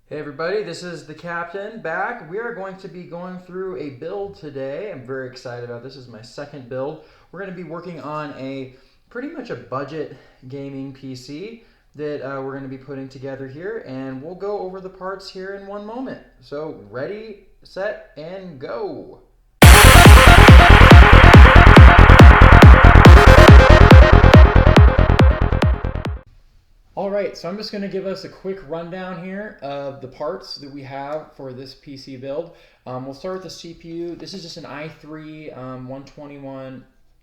Hey everybody, this is the captain back. We are going to be going through a build today. I'm very excited about this. This is my second build. We're going to be working on a pretty much a budget gaming PC that we're going to be putting together here, and we'll go over the parts here in one moment. So ready, set, and go. All right, so I'm just going to give us a quick rundown here of the parts that we have for this PC build. We'll start with the CPU. This is just an i3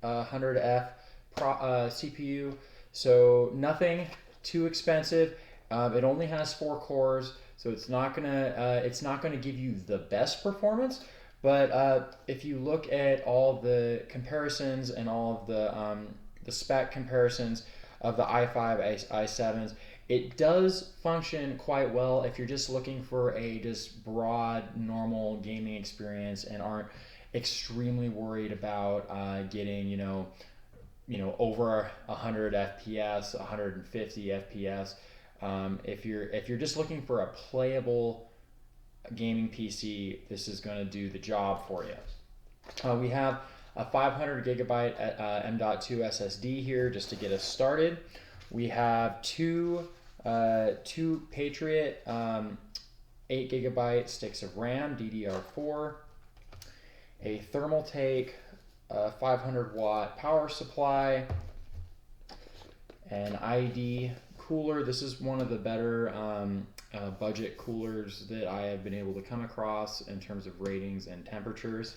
12100F CPU, so nothing too expensive. It only has 4 cores, so it's not gonna give you the best performance. But if you look at all the comparisons and all of the spec comparisons of the i5, i7s, it does function quite well if you're just looking for a just broad, normal gaming experience and aren't extremely worried about getting over 100 FPS, 150 FPS. If you're just looking for a playable gaming PC, this is going to do the job for you. We have a 500 gigabyte M.2 SSD here just to get us started. We have two Patriot 8 gigabyte sticks of RAM, DDR4, a Thermaltake 500 watt power supply, an ID cooler. This is one of the better budget coolers that I have been able to come across in terms of ratings and temperatures.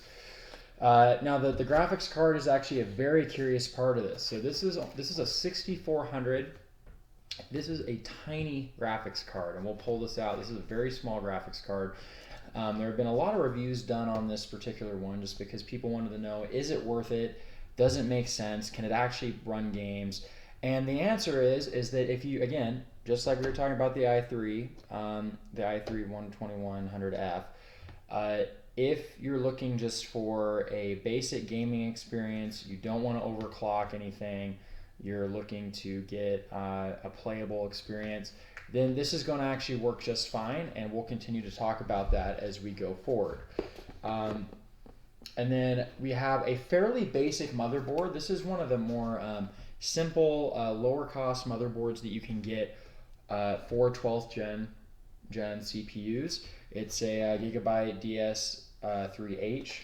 Now the graphics card is actually a very curious part of this. So this is a 6400. This is a tiny graphics card, and we'll pull this out. This is a very small graphics card. There have been a lot of reviews done on this particular one just because people wanted to know, is it worth it? Does it make sense? Can it actually run games? And the answer is that if you, again, just like we were talking about the i3, the i3 12100F, if you're looking just for a basic gaming experience, you don't want to overclock anything, you're looking to get a playable experience, then this is going to actually work just fine, and we'll continue to talk about that as we go forward. And then we have a fairly basic motherboard. This is one of the more simple, lower cost motherboards that you can get for 12th gen CPUs. It's a Gigabyte DS3H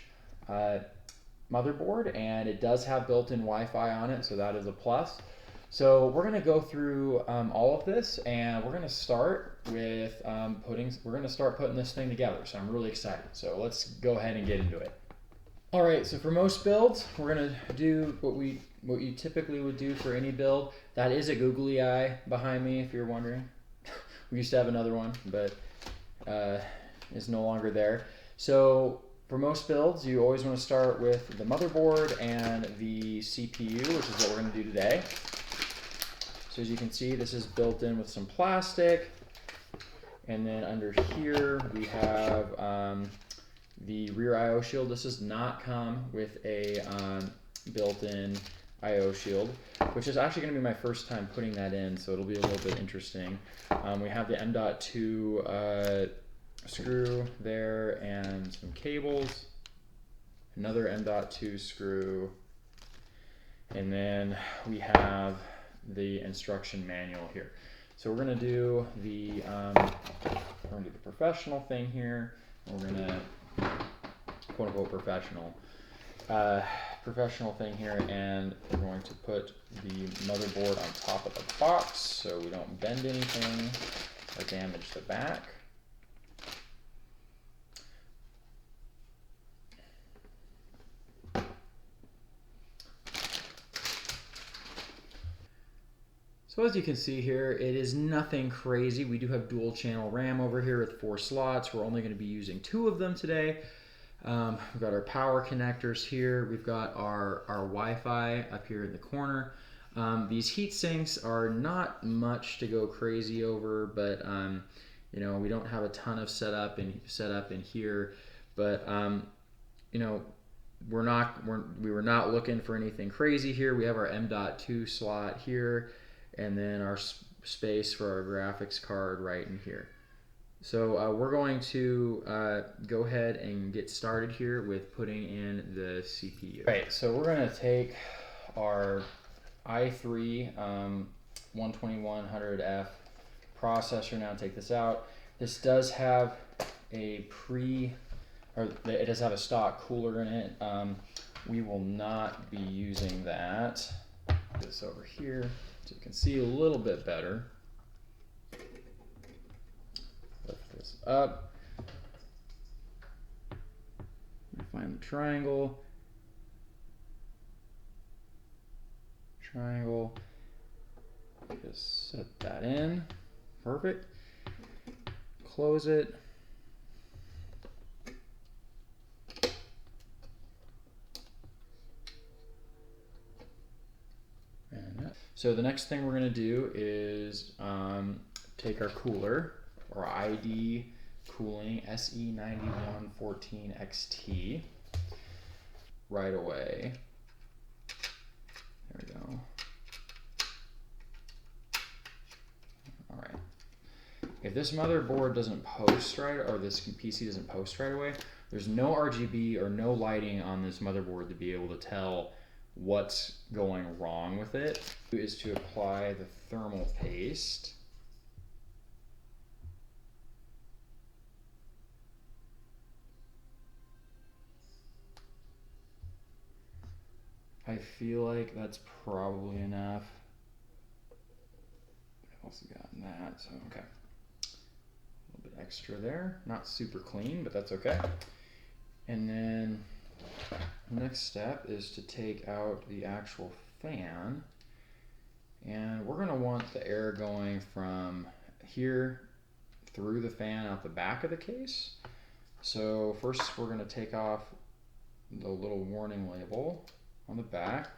motherboard, and it does have built-in Wi-Fi on it, so that is a plus. So we're going to go through all of this, and we're going to start with putting this thing together. So I'm really excited. So let's go ahead and get into it. All right. So for most builds, we're going to do what you typically would do for any build. That is a googly eye behind me, if you're wondering. We used to have another one, but is no longer there. So for most builds, you always want to start with the motherboard and the CPU, which is what we're going to do today. So as you can see, this is built in with some plastic. And then under here, we have the rear I/O shield. This does not come with a built-in I/O shield, which is actually going to be my first time putting that in, so it'll be a little bit interesting. We have the M.2 screw there and some cables, another M.2 screw, and then we have the instruction manual here. So we're going to do the professional thing here. We're going to quote unquote professional thing here, and we're going to put the motherboard on top of the box so we don't bend anything or damage the back. So as you can see here, it is nothing crazy. We do have dual channel RAM over here with 4 slots. We're only going to be using 2 of them today. We've got our power connectors here. We've got our Wi-Fi up here in the corner. These heat sinks are not much to go crazy over, but we don't have a ton of setup in here. But we were not looking for anything crazy here. We have our M.2 slot here, and then our space for our graphics card right in here. So we're going to go ahead and get started here with putting in the CPU. Right, so we're going to take our i3 12100F processor now, take this out. This does have a it does have a stock cooler in it. We will not be using that. Put this over here so you can see a little bit better. Lift this up. Find the triangle. Just set that in. Perfect. Close it. So the next thing we're going to do is take our cooler, or ID Cooling SE9114XT, right away. There we go. All right. If this motherboard doesn't post right, or this PC doesn't post right away, there's no RGB or no lighting on this motherboard to be able to tell what's going wrong with it. Is to apply the thermal paste. I feel like that's probably enough. I've also gotten that, so okay. A little bit extra there. Not super clean, but that's okay. And then the next step is to take out the actual fan. And we're going to want the air going from here through the fan out the back of the case. So first we're going to take off the little warning label on the back.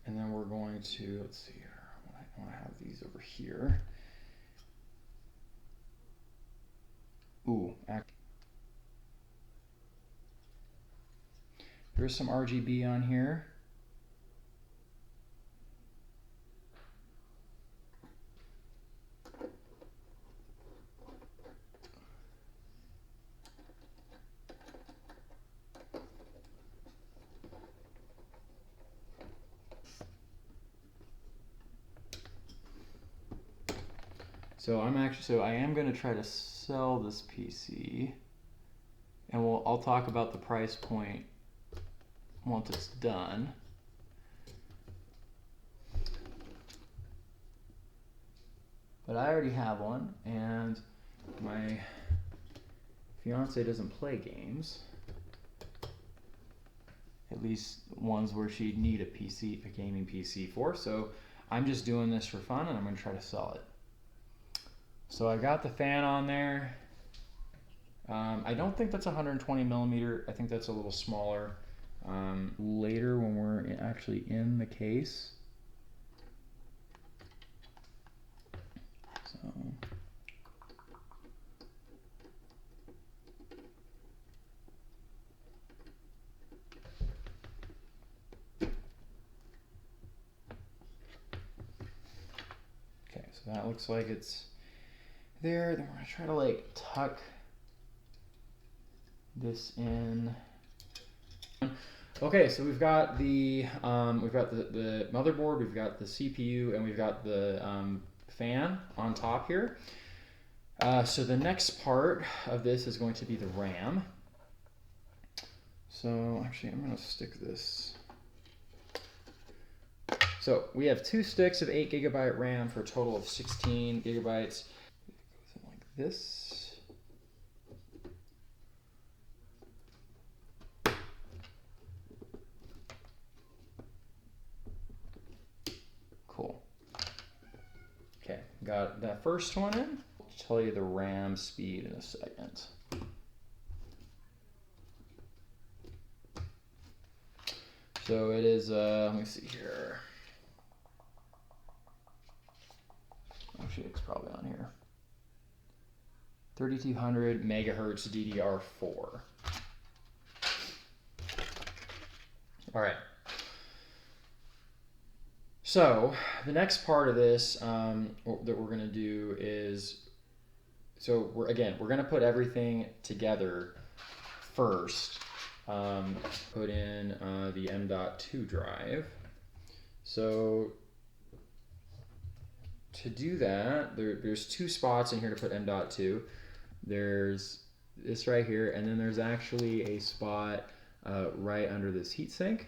And then we're going to, let's see here, I want to have these over here. Ooh, there's some RGB on here. So I am going to try to sell this PC, and I'll talk about the price point once it's done. But I already have one, and my fiance doesn't play games. At least ones where she'd need a gaming PC for. So I'm just doing this for fun, and I'm going to try to sell it. So I got the fan on there. I don't think that's 120 millimeter. I think that's a little smaller. Later when we're actually in the case. So. Okay, so that looks like it's there. Then we're gonna try to like tuck this in. Okay, so we've got the motherboard, we've got the CPU, and we've got the fan on top here. So the next part of this is going to be the RAM. So actually, I'm gonna stick this. So we have 2 sticks of 8 GB RAM for a total of 16 gigabytes. Something like this. Cool. Okay, got that first one in. I'll tell you the RAM speed in a second. So it is, let me see here. Actually, it's probably on here. 3200 megahertz DDR4. All right. So the next part of this that we're going to do is, so we're going to put everything together first. Put in the M.2 drive. So to do that, there's two spots in here to put M.2. There's this right here, and then there's actually a spot right under this heatsink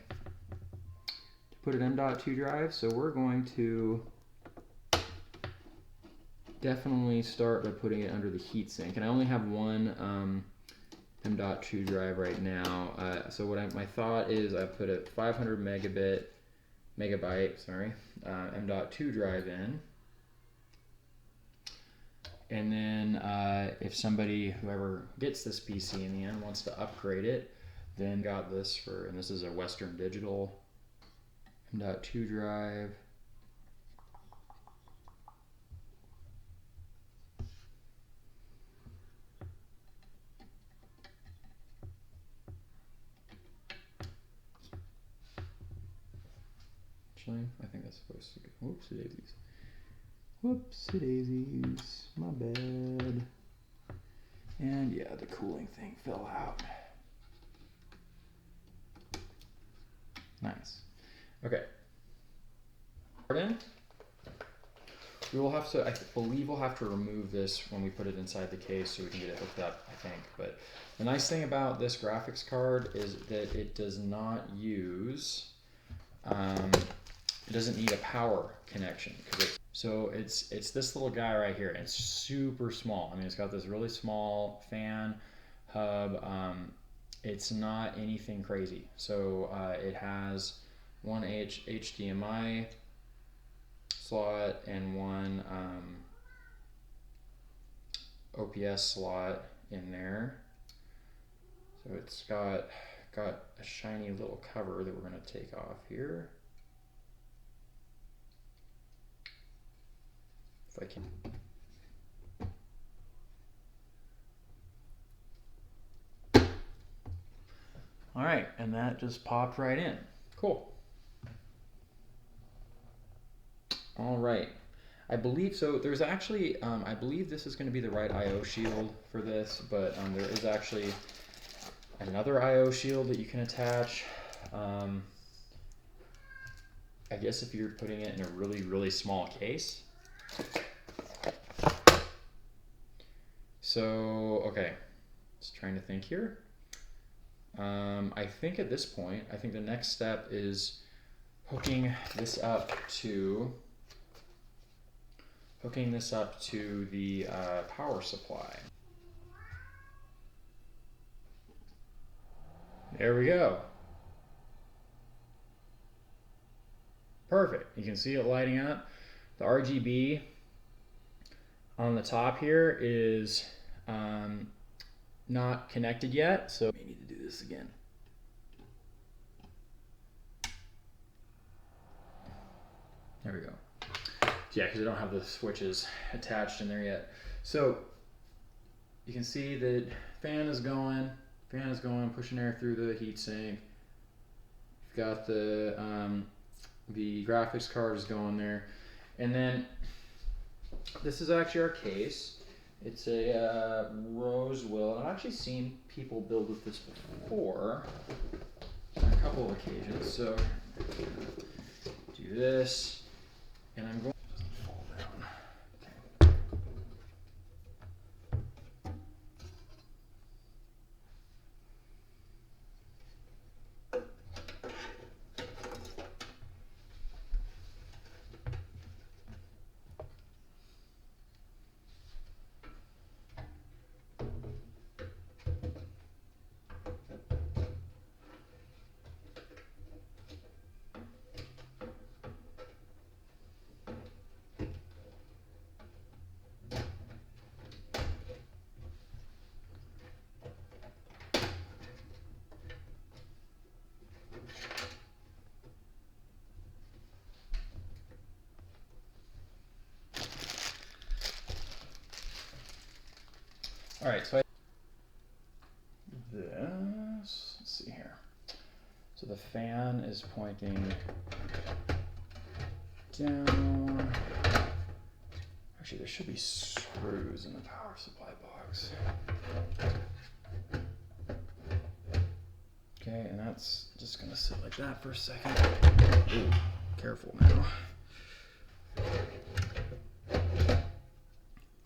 to put an M.2 drive. So we're going to definitely start by putting it under the heatsink, and I only have one M.2 drive right now. So my thought is I put a 500 megabyte M.2 drive in. And then if whoever gets this PC in the end wants to upgrade it, then got this and this is a Western Digital M.2 drive. Actually, I think that's supposed to go. Whoopsie daisies. Whoopsie daisies. My bad. And yeah, the cooling thing fell out. Nice. Okay. Pardon? We will have to, I believe we'll have to remove this when we put it inside the case so we can get it hooked up, I think. But the nice thing about this graphics card is that it does not use, it doesn't need a power connection. So it's this little guy right here. It's super small. I mean, it's got this really small fan hub. It's not anything crazy. So it has one HDMI slot and one OPS slot in there. So it's got a shiny little cover that we're going to take off here. If I can. All right, and that just popped right in. Cool. All right. I believe so. There's actually, I believe this is going to be the right I/O shield for this, but there is actually another I/O shield that you can attach. I guess if you're putting it in a really, really small case. So, okay, just trying to think here. I think at this point, I think the next step is hooking this up to the power supply. There we go. Perfect. You can see it lighting up. The RGB on the top here is not connected yet, so we need to do this again. There we go. Yeah, because I don't have the switches attached in there yet. So you can see that fan is going, pushing air through the heatsink. You've got the graphics card is going there, and then this is actually our case. It's a Rosewill, and I've actually seen people build with this before on a couple of occasions. So do this, and I'm going to fall down. Okay. All right, so let's see here. So the fan is pointing down. Actually, there should be screws in the power supply box. Okay, and that's just gonna sit like that for a second. Ooh, careful now.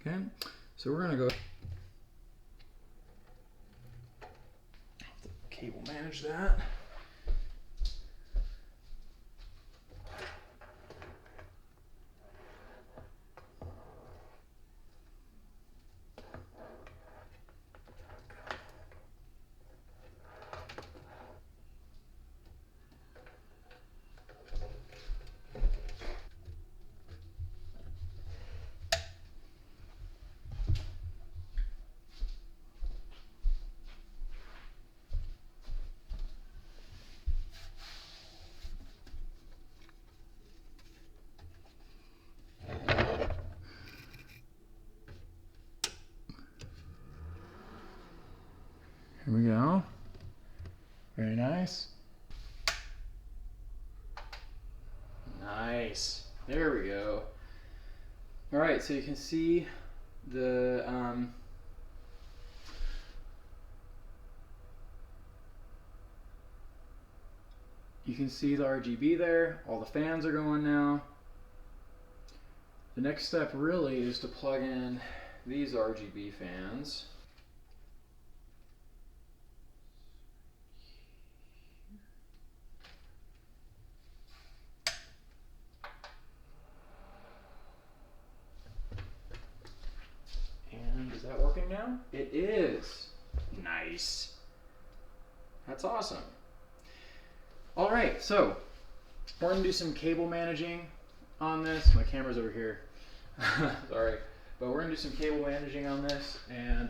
Okay, so we're gonna go. The cable manage that. Here we go. Very nice. Nice. There we go. All right, so you can see the you can see the RGB there. All the fans are going now. The next step really is to plug in these RGB fans. And is that working now? It is. Nice. That's awesome. All right, so we're gonna do some cable managing on this. My camera's over here. Sorry, but we're gonna do some cable managing on this, and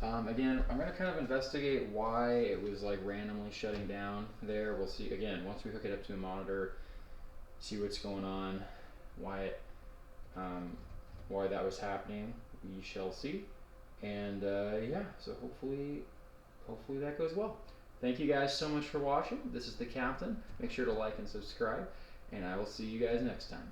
again, I'm gonna kind of investigate why it was like randomly shutting down there. We'll see again once we hook it up to a monitor, see what's going on, why that was happening. We shall see, and yeah, so hopefully that goes well. Thank you guys so much for watching. This is the Captain. Make sure to like and subscribe, and I will see you guys next time.